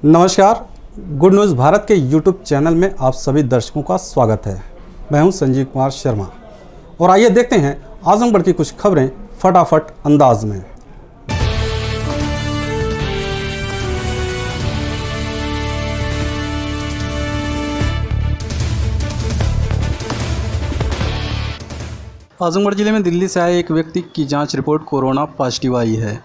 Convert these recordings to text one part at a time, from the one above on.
नमस्कार, good news Bharat के YouTube channel में आप सभी दर्शकों का स्वागत है। मैं हूं संजीव कुमार शर्मा और आइए देखते हैं आजमगढ़ की कुछ खबरें फटाफट अंदाज में। आजमगढ़ जिले में दिल्ली से आए एक व्यक्ति की जांच रिपोर्ट कोरोना पॉजिटिव आई है,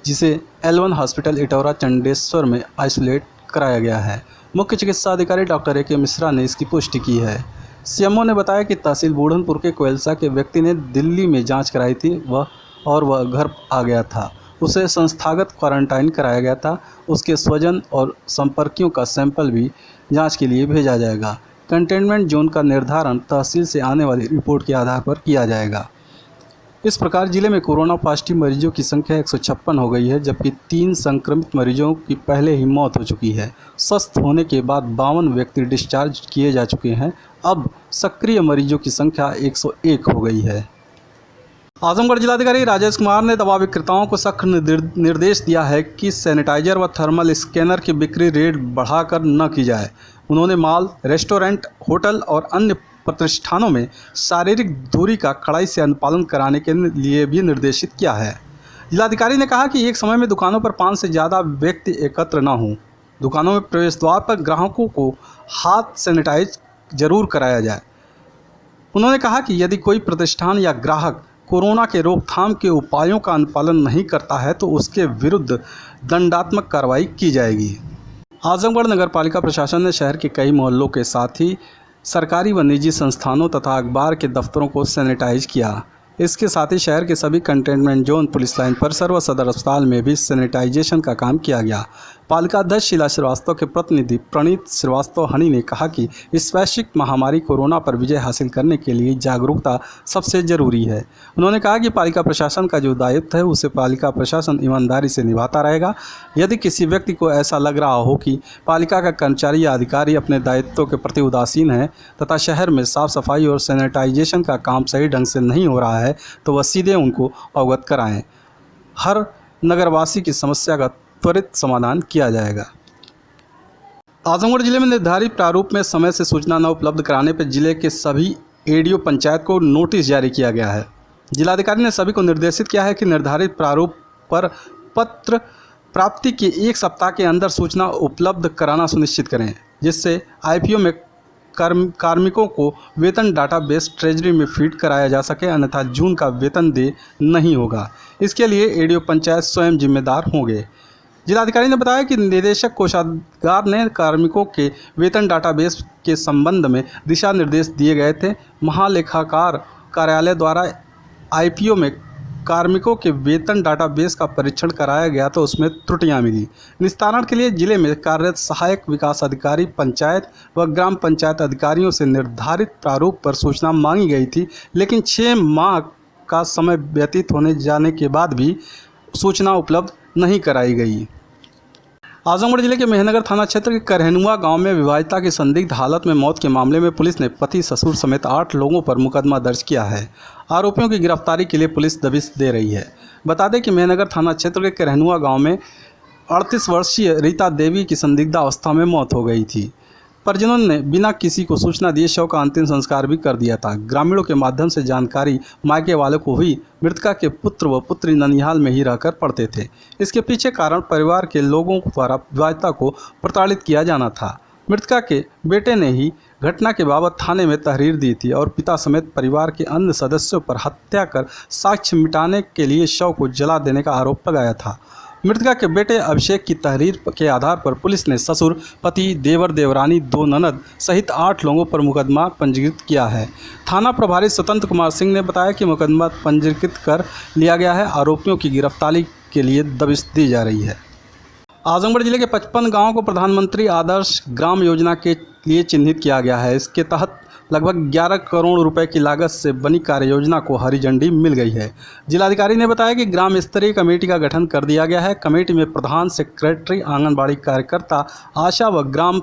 जिसे L1 हॉस्पिटल इटौरा चंडेश्वर में आइसोलेट कराया गया है। मुख्य चिकित्सा अधिकारी डॉक्टर A.K. मिश्रा ने इसकी पुष्टि की है। CMO ने बताया कि तहसील बूढ़नपुर के कोयलसा के व्यक्ति ने दिल्ली में जांच कराई थी वह घर आ गया था। उसे संस्थागत क्वारंटाइन कराया गया था। उसके स्वजन और संपर्कियों का सैंपल भी जाँच के लिए भेजा जाएगा। कंटेनमेंट जोन का निर्धारण तहसील से आने वाली रिपोर्ट के आधार पर किया जाएगा। इस प्रकार जिले में कोरोना पॉजिटिव मरीजों की संख्या 156 हो गई है, जबकि 3 संक्रमित मरीजों की पहले ही मौत हो चुकी है। स्वस्थ होने के बाद 52 व्यक्ति डिस्चार्ज किए जा चुके हैं। अब सक्रिय मरीजों की संख्या 101 हो गई है। आजमगढ़ जिलाधिकारी राजेश कुमार ने दवा विक्रेताओं को सख्त निर्देश दिया है कि सैनिटाइजर व थर्मल स्कैनर की बिक्री रेट बढ़ाकर न की जाए। उन्होंने मॉल, रेस्टोरेंट, होटल और अन्य प्रतिष्ठानों में शारीरिक दूरी का कड़ाई से अनुपालन कराने के लिए भी निर्देशित किया है। जिलाधिकारी ने कहा कि एक समय में दुकानों पर 5 से ज़्यादा व्यक्ति एकत्र न हों। दुकानों में प्रवेश द्वार पर ग्राहकों को हाथ सैनिटाइज जरूर कराया जाए। उन्होंने कहा कि यदि कोई प्रतिष्ठान या ग्राहक कोरोना के रोकथाम के उपायों का अनुपालन नहीं करता है तो उसके विरुद्ध दंडात्मक कार्रवाई की जाएगी। आजमगढ़ नगर पालिका प्रशासन ने शहर के कई मोहल्लों के साथ ही सरकारी व निजी संस्थानों तथा अखबार के दफ्तरों को सैनिटाइज किया। इसके साथ ही शहर के सभी कंटेनमेंट जोन, पुलिस लाइन परिसर व सदर अस्पताल में भी सैनिटाइजेशन का काम किया गया। पालिका अध्यक्ष शीला श्रीवास्तव के प्रतिनिधि प्रणीत श्रीवास्तव हनी ने कहा कि इस वैश्विक महामारी कोरोना पर विजय हासिल करने के लिए जागरूकता सबसे जरूरी है। उन्होंने कहा कि पालिका प्रशासन का जो दायित्व है उसे पालिका प्रशासन ईमानदारी से निभाता रहेगा। यदि किसी व्यक्ति को ऐसा लग रहा हो कि पालिका का कर्मचारी या अधिकारी अपने दायित्वों के प्रति उदासीन है तथा शहर में साफ सफाई और सैनिटाइजेशन का काम सही ढंग से नहीं हो रहा है तो वह सीधे उनको अवगत कराएं। हर नगरवासी की समस्या का त्वरित समाधान किया जाएगा। आजमगढ़ जिले में निर्धारित प्रारूप में समय से सूचना न उपलब्ध कराने पर जिले के सभी ADO पंचायत को नोटिस जारी किया गया है। जिलाधिकारी ने सभी को निर्देशित किया है कि निर्धारित प्रारूप पर पत्र प्राप्ति के 1 सप्ताह के अंदर सूचना उपलब्ध कराना सुनिश्चित करें, जिससे IPO में कार्मिकों को वेतन डाटाबेस ट्रेजरी में फीड कराया जा सके, अन्यथा जून का वेतन दे नहीं होगा। इसके लिए ADO पंचायत स्वयं जिम्मेदार होंगे। जिलाधिकारी ने बताया कि निदेशक कोषागार ने कार्मिकों के वेतन डाटाबेस के संबंध में दिशा निर्देश दिए गए थे। महालेखाकार कार्यालय द्वारा IPO में कार्मिकों के वेतन डाटाबेस का परीक्षण कराया गया तो उसमें त्रुटियां मिली। निस्तारण के लिए जिले में कार्यरत सहायक विकास अधिकारी, पंचायत व ग्राम पंचायत अधिकारियों से निर्धारित प्रारूप पर सूचना मांगी गई थी, लेकिन 6 माह का समय व्यतीत होने जाने के बाद भी सूचना उपलब्ध नहीं कराई गई। आजमगढ़ जिले के मेहनगर थाना क्षेत्र के करहनुआ गांव में विवाहिता की संदिग्ध हालत में मौत के मामले में पुलिस ने पति, ससुर समेत 8 लोगों पर मुकदमा दर्ज किया है। आरोपियों की गिरफ्तारी के लिए पुलिस दबिश दे रही है। बता दें कि मेहनगर थाना क्षेत्र के करहनुआ गांव में 38 वर्षीय रीता देवी की संदिग्ध अवस्था में मौत हो गई थी। परिजनों ने बिना किसी को सूचना दिए शव का अंतिम संस्कार भी कर दिया था। ग्रामीणों के माध्यम से जानकारी मायके वालों को हुई। मृतका के पुत्र व पुत्री ननिहाल में ही रहकर पढ़ते थे। इसके पीछे कारण परिवार के लोगों द्वारा विवाहिता को प्रताड़ित किया जाना था। मृतका के बेटे ने ही घटना के बाबत थाने में तहरीर दी थी और पिता समेत परिवार के अन्य सदस्यों पर हत्या कर साक्ष्य मिटाने के लिए शव को जला देने का आरोप लगाया था। मृतका के बेटे अभिषेक की तहरीर के आधार पर पुलिस ने ससुर, पति, देवर, देवरानी, 2 ननद सहित 8 लोगों पर मुकदमा पंजीकृत किया है। थाना प्रभारी स्वतंत्र कुमार सिंह ने बताया कि मुकदमा पंजीकृत कर लिया गया है। आरोपियों की गिरफ्तारी के लिए दबिश दी जा रही है। आजमगढ़ जिले के 55 गाँवों को प्रधानमंत्री आदर्श ग्राम योजना के लिए चिन्हित किया गया है। इसके तहत लगभग 11 करोड़ रुपए की लागत से बनी कार्य योजना को हरी झंडी मिल गई है। जिलाधिकारी ने बताया कि ग्राम स्तरीय कमेटी का गठन कर दिया गया है। कमेटी में प्रधान, सेक्रेटरी, आंगनबाड़ी कार्यकर्ता, आशा व ग्राम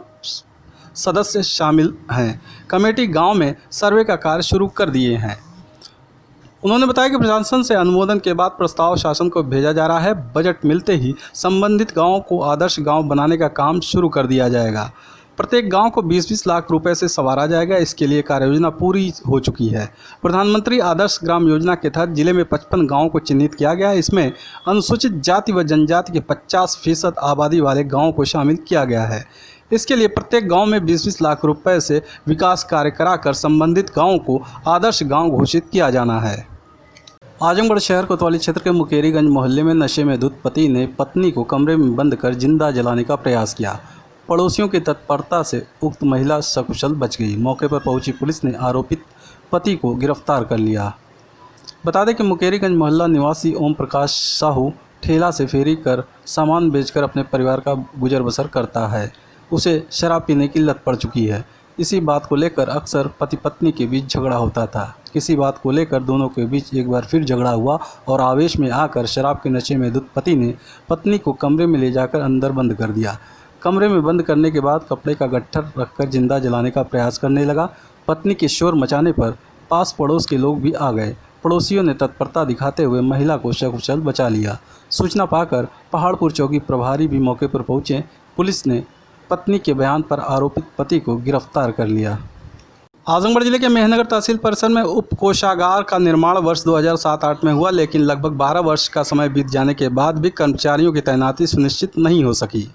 सदस्य शामिल हैं। कमेटी गांव में सर्वे का कार्य शुरू कर दिए हैं। उन्होंने बताया कि प्रशासन से अनुमोदन के बाद प्रस्ताव शासन को भेजा जा रहा है। बजट मिलते ही संबंधित गांवों को आदर्श गांव बनाने का काम शुरू कर दिया जाएगा। प्रत्येक गांव को 20-20 लाख रुपए से संवारा जाएगा। इसके लिए कार्ययोजना पूरी हो चुकी है। प्रधानमंत्री आदर्श ग्राम योजना के तहत जिले में 55 गाँवों को चिन्हित किया गया है। इसमें अनुसूचित जाति व जनजाति के 50% आबादी वाले गाँवों को शामिल किया गया है। इसके लिए प्रत्येक गांव में 20-20 लाख रुपए से विकास कार्य कराकर संबंधित गांवों को आदर्श गांव घोषित किया जाना है। आजमगढ़ शहर कोतवाली क्षेत्र के मुकेरीगंज मोहल्ले में नशे में धुत पति ने पत्नी को कमरे में बंद कर जिंदा जलाने का प्रयास किया। पड़ोसियों की तत्परता से उक्त महिला सकुशल बच गई। मौके पर पहुंची पुलिस ने आरोपित पति को गिरफ्तार कर लिया। बता दें कि मुकेरीगंज मोहल्ला निवासी ओम प्रकाश साहू ठेला से फेरी कर सामान बेचकर अपने परिवार का गुजर बसर करता है। उसे शराब पीने की लत पड़ चुकी है। इसी बात को लेकर अक्सर पति पत्नी के बीच झगड़ा होता था। किसी बात को लेकर दोनों के बीच एक बार फिर झगड़ा हुआ और आवेश में आकर शराब के नशे में धुत पति ने पत्नी को कमरे में ले जाकर अंदर बंद कर दिया। कमरे में बंद करने के बाद कपड़े का गट्ठर रखकर जिंदा जलाने का प्रयास करने लगा। पत्नी के शोर मचाने पर पास पड़ोस के लोग भी आ गए। पड़ोसियों ने तत्परता दिखाते हुए महिला को सकुशल बचा लिया। सूचना पाकर पहाड़पुर चौकी प्रभारी भी मौके पर पहुंचे। पुलिस ने पत्नी के बयान पर आरोपित पति को गिरफ्तार कर लिया। आजमगढ़ जिले के मेहनगर तहसील परिसर में उप कोषागार का निर्माण वर्ष 2007-8 में हुआ, लेकिन लगभग 12 वर्ष का समय बीत जाने के बाद भी कर्मचारियों की तैनाती सुनिश्चित नहीं हो सकी।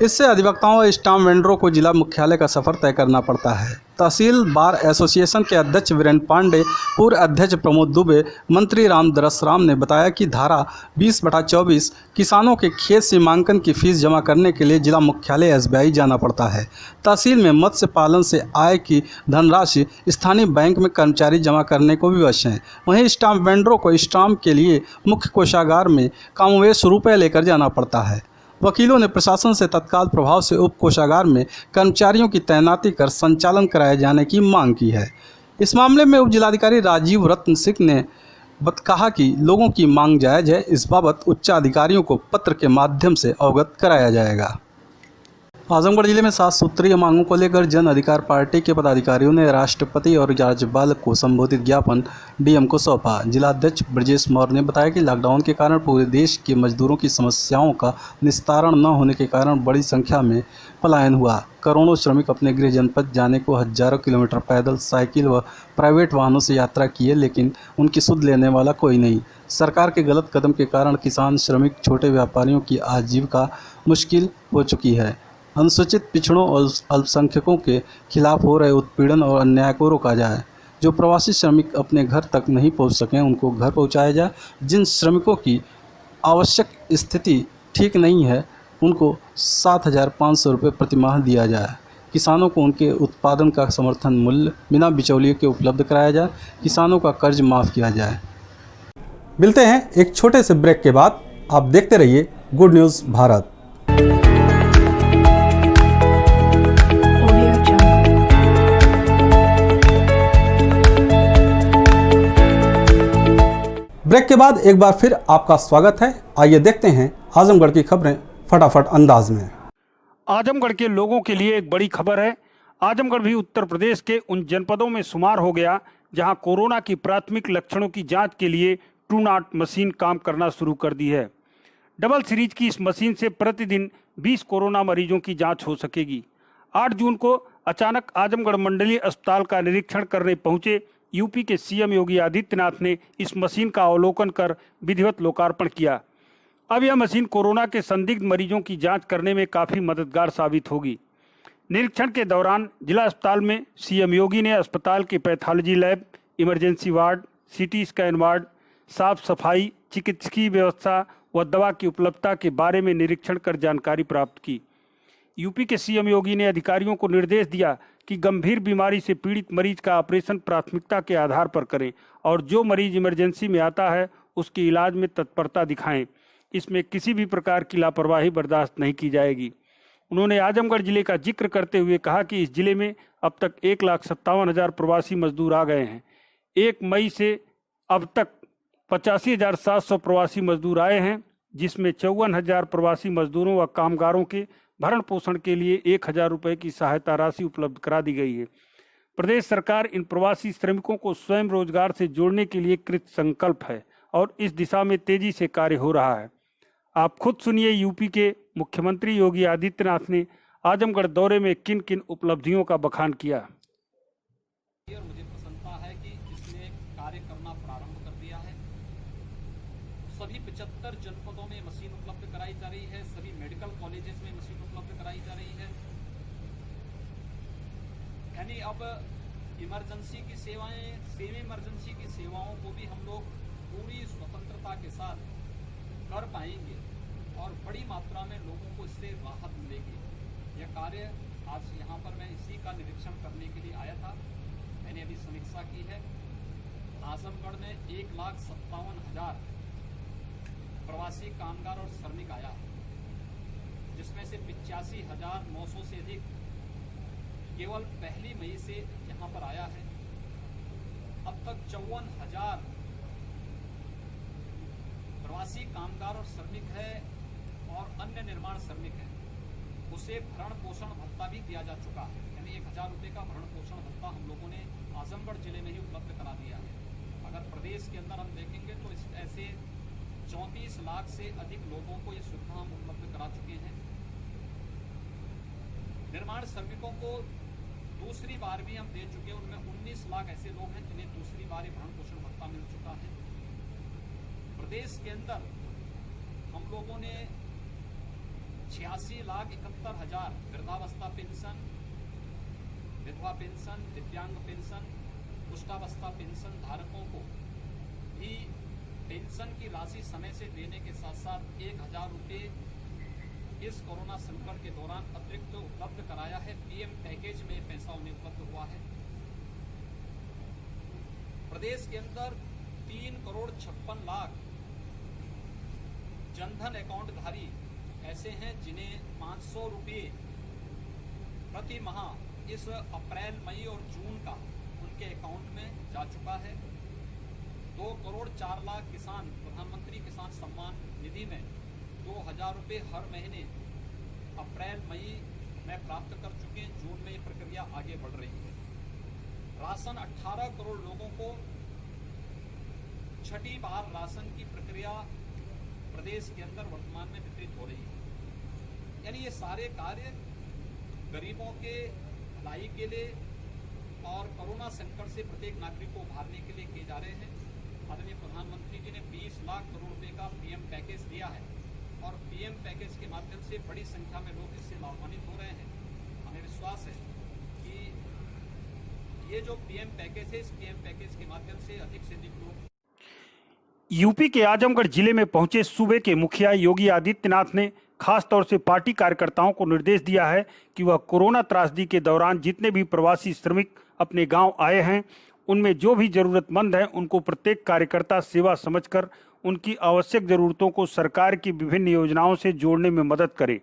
इससे अधिवक्ताओं और स्टाम्प वेंडरों को जिला मुख्यालय का सफर तय करना पड़ता है। तहसील बार एसोसिएशन के अध्यक्ष वीरेंद्र पांडे, पूर्व अध्यक्ष प्रमोद दुबे, मंत्री रामदरस राम ने बताया कि धारा 20/24 किसानों के खेत सीमांकन की फीस जमा करने के लिए जिला मुख्यालय एसबीआई जाना पड़ता है। तहसील में मत्स्य पालन से आय की धनराशि स्थानीय बैंक में कर्मचारी जमा करने को विवश हैं। वहीं स्टाम्प वेंडरों को स्टाम्प के लिए मुख्य कोषागार में कमोवेश रुपये लेकर जाना पड़ता है। वकीलों ने प्रशासन से तत्काल प्रभाव से उप कोषागार में कर्मचारियों की तैनाती कर संचालन कराए जाने की मांग की है। इस मामले में उप जिलाधिकारी राजीव रत्न सिंह ने कहा कि लोगों की मांग जायज़ है। इस बाबत उच्चाधिकारियों को पत्र के माध्यम से अवगत कराया जाएगा। आजमगढ़ जिले में 7 सूत्रीय मांगों को लेकर जन अधिकार पार्टी के पदाधिकारियों ने राष्ट्रपति और राज्यपाल को संबोधित ज्ञापन डीएम को सौंपा। जिलाध्यक्ष ब्रजेश मौर्य ने बताया कि लॉकडाउन के कारण पूरे देश के मजदूरों की समस्याओं का निस्तारण न होने के कारण बड़ी संख्या में पलायन हुआ। करोड़ों श्रमिक अपने गृह जनपद जाने को हजारों किलोमीटर पैदल, साइकिल व प्राइवेट वाहनों से यात्रा किए, लेकिन उनकी सुध लेने वाला कोई नहीं। सरकार के गलत कदम के कारण किसान, श्रमिक, छोटे व्यापारियों की आजीविका मुश्किल हो चुकी है। अनुसूचित पिछड़ों और अल्पसंख्यकों के खिलाफ हो रहे उत्पीड़न और अन्याय को रोका जाए। जो प्रवासी श्रमिक अपने घर तक नहीं पहुंच सकें उनको घर पहुंचाया जाए। जिन श्रमिकों की आवश्यक स्थिति ठीक नहीं है उनको 7,500 रुपये प्रतिमाह दिया जाए। किसानों को उनके उत्पादन का समर्थन मूल्य बिना बिचौलियों के उपलब्ध कराया जाए। किसानों का कर्ज माफ़ किया जाए। मिलते हैं एक छोटे से ब्रेक के बाद। आप देखते रहिए गुड न्यूज़ भारत। ब्रेक के बाद एक बार फिर आपका स्वागत है। आइए देखते हैं आजमगढ़ की खबरें फटाफट अंदाज में। आजमगढ़ के लोगों के लिए एक बड़ी खबर है। आजमगढ़ भी उत्तर प्रदेश के उन जनपदों में शुमार हो गया जहां कोरोना की प्राथमिक लक्षणों की जांच के लिए ट्रू नॉट मशीन काम करना शुरू कर दी है। डबल सीरीज की इस मशीन से प्रतिदिन 20 कोरोना मरीजों की जांच हो सकेगी। 8 जून को अचानक आजमगढ़ मंडलीय अस्पताल का निरीक्षण करने पहुंचे यूपी के सीएम योगी आदित्यनाथ ने इस मशीन का अवलोकन कर विधिवत लोकार्पण किया। अब यह मशीन कोरोना के संदिग्ध मरीजों की जांच करने में काफ़ी मददगार साबित होगी। निरीक्षण के दौरान जिला अस्पताल में सीएम योगी ने अस्पताल के pathology lab, emergency ward, CT scan ward, साफ सफाई, चिकित्सकीय व्यवस्था व दवा की उपलब्धता के बारे में निरीक्षण कर जानकारी प्राप्त की। यूपी के सीएम योगी ने अधिकारियों को निर्देश दिया कि गंभीर बीमारी से पीड़ित मरीज का ऑपरेशन प्राथमिकता के आधार पर करें और जो मरीज इमरजेंसी में आता है उसके इलाज में तत्परता दिखाएं। इसमें किसी भी प्रकार की लापरवाही बर्दाश्त नहीं की जाएगी। उन्होंने आजमगढ़ जिले का जिक्र करते हुए कहा कि इस जिले में अब तक 1,57,000 प्रवासी मजदूर आ गए हैं। 1 मई से अब तक 85,700 प्रवासी मजदूर आए हैं, जिसमें 54,000 प्रवासी मजदूरों व कामगारों के भरण पोषण के लिए 1,000 रुपये की सहायता राशि उपलब्ध करा दी गई है। प्रदेश सरकार इन प्रवासी श्रमिकों को स्वयं रोजगार से जोड़ने के लिए कृत संकल्प है और इस दिशा में तेजी से कार्य हो रहा है। आप खुद सुनिए यूपी के मुख्यमंत्री योगी आदित्यनाथ ने आजमगढ़ दौरे में किन किन उपलब्धियों का बखान किया। और मुझे प्रसन्नता है कि इसने कार्य करना प्रारंभ कर दिया है। सभी 75 जनपदों में मशीन उपलब्ध कराई जा रही है, सभी मेडिकल कॉलेजेस में मशीन उपलब्ध कराई जा रही है। यानी अब इमरजेंसी की सेवाएं, सेमी इमरजेंसी की सेवाओं को भी हम लोग पूरी स्वतंत्रता के साथ कर पाएंगे और बड़ी मात्रा में लोगों को इससे राहत मिलेगी। यह कार्य आज यहाँ पर मैं इसी का निरीक्षण करने के लिए आया था। मैंने अभी समीक्षा की है। आजमगढ़ में 1,57,000 प्रवासी कामगार और श्रमिक आया है, जिसमें से 85,900 से अधिक केवल पहली मई से यहाँ पर आया है। अब तक 54,000 प्रवासी कामगार और श्रमिक है और अन्य निर्माण श्रमिक है, उसे भरण पोषण भत्ता भी दिया जा चुका है। यानी 1,000 रुपये का भरण पोषण भत्ता हम लोगों ने आजमगढ़ जिले में ही उपलब्ध करा दिया है। अगर प्रदेश के अंदर हम देखेंगे तो इस ऐसे 34 लाख से अधिक लोगों को ये सुविधा हम उपलब्ध करा चुके हैं। निर्माण श्रमिकों को दूसरी बार भी हम दे चुके हैं। उनमें 19 लाख ऐसे लोग हैं जिन्हें दूसरी बार भरण पोषण भत्ता मिल चुका है। प्रदेश के अंदर हम लोगों ने 86,71,000 वृद्धावस्था पेंशन, विधवा पेंशन, दिव्यांग पेंशन, पुष्टावस्था पेंशन धारकों को भी पेंशन की राशि समय से देने के साथ साथ 1,000 रुपये इस कोरोना संकट के दौरान अतिरिक्त उपलब्ध कराया है। पीएम पैकेज में पैसा उन्हें उपलब्ध हुआ है। प्रदेश के अंदर 3,56,00,000 जनधन अकाउंट धारी ऐसे हैं जिन्हें 500 रुपये प्रति माह इस अप्रैल, मई और जून का उनके अकाउंट में जा चुका है। 2,04,00,000 किसान प्रधानमंत्री किसान सम्मान निधि में 2,000 रुपये हर महीने अप्रैल, मई में प्राप्त कर चुके हैं। जून में ये प्रक्रिया आगे बढ़ रही है। राशन 18 करोड़ लोगों को छठी बार राशन की प्रक्रिया प्रदेश के अंदर वर्तमान में वितरित हो रही है। यानी ये सारे कार्य गरीबों के भलाई के लिए और कोरोना संकट से प्रत्येक नागरिक को उभारने के लिए किए जा रहे हैं। आदरणीय प्रधानमंत्री जी ने 20 लाख करोड़ रुपए का पीएम पैकेज दिया है और पीएम पैकेज के माध्यम से बड़ी संख्या में लोग इससे लाभान्वित हो रहे हैं। हमें विश्वास है कि ये जो पीएम पैकेज है, इस पीएम पैकेज के माध्यम से अधिक से अधिक लोग। यूपी के आजमगढ़ जिले में पहुंचे सूबे के मुखिया योगी आदित्यनाथ ने खास तौर से पार्टी कार्यकर्ताओं को निर्देश दिया है कि वह कोरोना त्रासदी के दौरान जितने भी प्रवासी श्रमिक अपने गांव आए हैं, उनमें जो भी जरूरतमंद हैं, उनको प्रत्येक कार्यकर्ता सेवा समझकर उनकी आवश्यक जरूरतों को सरकार की विभिन्न योजनाओं से जोड़ने में मदद करे।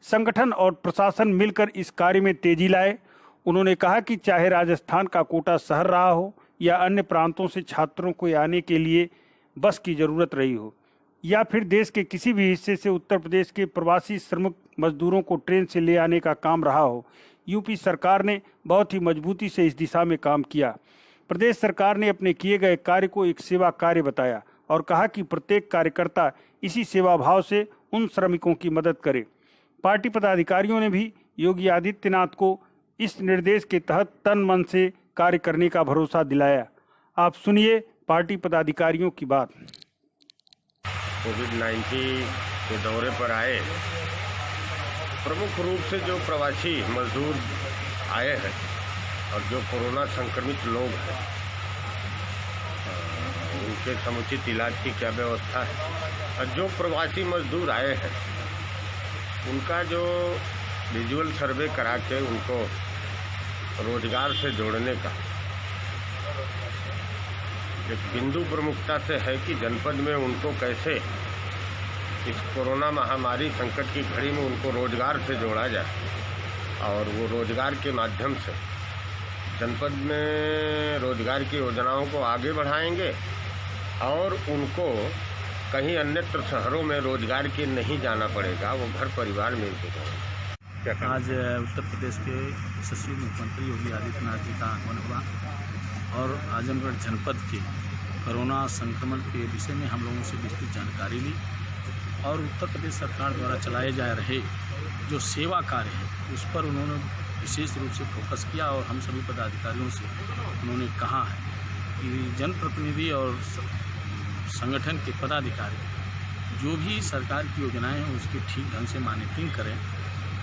संगठन और प्रशासन मिलकर इस कार्य में तेजी लाए। उन्होंने कहा कि चाहे राजस्थान का कोटा शहर रहा हो या अन्य प्रांतों से छात्रों को आने के लिए बस की जरूरत रही हो, या फिर देश के किसी भी हिस्से से उत्तर प्रदेश के प्रवासी श्रमिक मजदूरों को ट्रेन से ले आने का काम रहा हो, यूपी सरकार ने बहुत ही मजबूती से इस दिशा में काम किया। प्रदेश सरकार ने अपने किए गए कार्य को एक सेवा कार्य बताया और कहा कि प्रत्येक कार्यकर्ता इसी सेवा भाव से उन श्रमिकों की मदद करे। पार्टी पदाधिकारियों ने भी योगी आदित्यनाथ को इस निर्देश के तहत तन मन से कार्य करने का भरोसा दिलाया। आप सुनिए पार्टी पदाधिकारियों की बात। कोविड-19 के दौरे पर आए प्रमुख रूप से जो प्रवासी मजदूर आए हैं और जो कोरोना संक्रमित लोग हैं, उनके समुचित इलाज की क्या व्यवस्था है, और जो प्रवासी मजदूर आए हैं उनका जो विजुअल सर्वे करा के उनको रोजगार से जोड़ने का एक बिंदु प्रमुखता से है कि जनपद में उनको कैसे इस कोरोना महामारी संकट की घड़ी में उनको रोजगार से जोड़ा जाए और वो रोजगार के माध्यम से जनपद में रोजगार की योजनाओं को आगे बढ़ाएंगे और उनको कहीं अन्यत्र शहरों में रोजगार के नहीं जाना पड़ेगा, वो घर परिवार में इंतजाम। क्या कहना? आज उत्तर प्रदेश के यशस्वी मुख्यमंत्री योगी आदित्यनाथ जी का आगमन हुआ और आजमगढ़ जनपद के कोरोना संक्रमण के विषय में हम लोगों से विस्तृत जानकारी ली और उत्तर प्रदेश सरकार द्वारा चलाए जा रहे जो सेवा कार्य हैं उस पर उन्होंने विशेष रूप से फोकस किया और हम सभी पदाधिकारियों से उन्होंने कहा है कि जनप्रतिनिधि और संगठन के पदाधिकारी जो भी सरकार की योजनाएं हैं उसकी ठीक ढंग से मॉनिटरिंग करें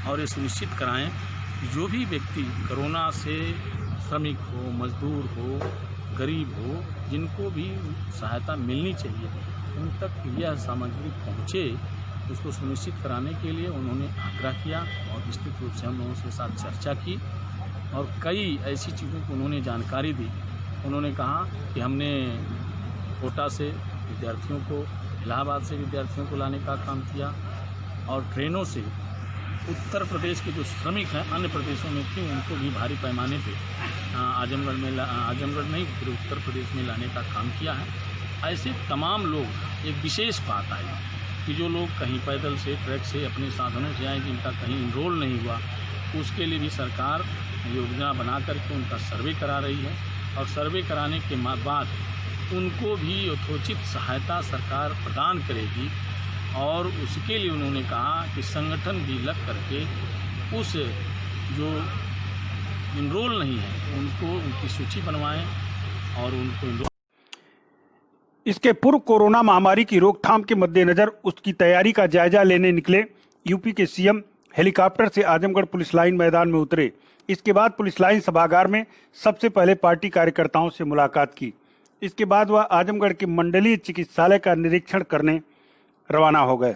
और ये सुनिश्चित कराएं कि जो भी व्यक्ति कोरोना से श्रमिक हो, मजदूर हो, गरीब हो, जिनको भी सहायता मिलनी चाहिए उन तक यह सामग्री पहुँचे, उसको सुनिश्चित कराने के लिए उन्होंने आग्रह किया और विस्तृत रूप से हम लोगों के साथ चर्चा की और कई ऐसी चीज़ों को उन्होंने जानकारी दी। उन्होंने कहा कि हमने कोटा से विद्यार्थियों को, इलाहाबाद से विद्यार्थियों को लाने का काम किया और ट्रेनों से उत्तर प्रदेश के जो श्रमिक हैं अन्य प्रदेशों में थे उनको भी भारी पैमाने पे आजमगढ़ नहीं पूरे उत्तर प्रदेश में लाने का काम किया है। ऐसे तमाम लोग, एक विशेष बात आई कि जो लोग कहीं पैदल से, ट्रक से, अपने साधनों से आए जिनका कहीं इनरोल नहीं हुआ, उसके लिए भी सरकार योजना बना करके उनका सर्वे करा रही है और सर्वे कराने के बाद उनको भी यथोचित सहायता सरकार प्रदान करेगी और उसके लिए उन्होंने कहा कि संगठन भी लग करके उस जो इनरोल नहीं है उनको उनकी सूची बनवाएं और उनको इनरोल। इसके पूर्व कोरोना महामारी की रोकथाम के मद्देनजर उसकी तैयारी का जायजा लेने निकले यूपी के सीएम हेलीकॉप्टर से आजमगढ़ पुलिस लाइन मैदान में उतरे। इसके बाद पुलिस लाइन सभागार में सबसे पहले पार्टी कार्यकर्ताओं से मुलाकात की। इसके बाद वह आजमगढ़ के मंडलीय चिकित्सालय का निरीक्षण करने रवाना हो गए।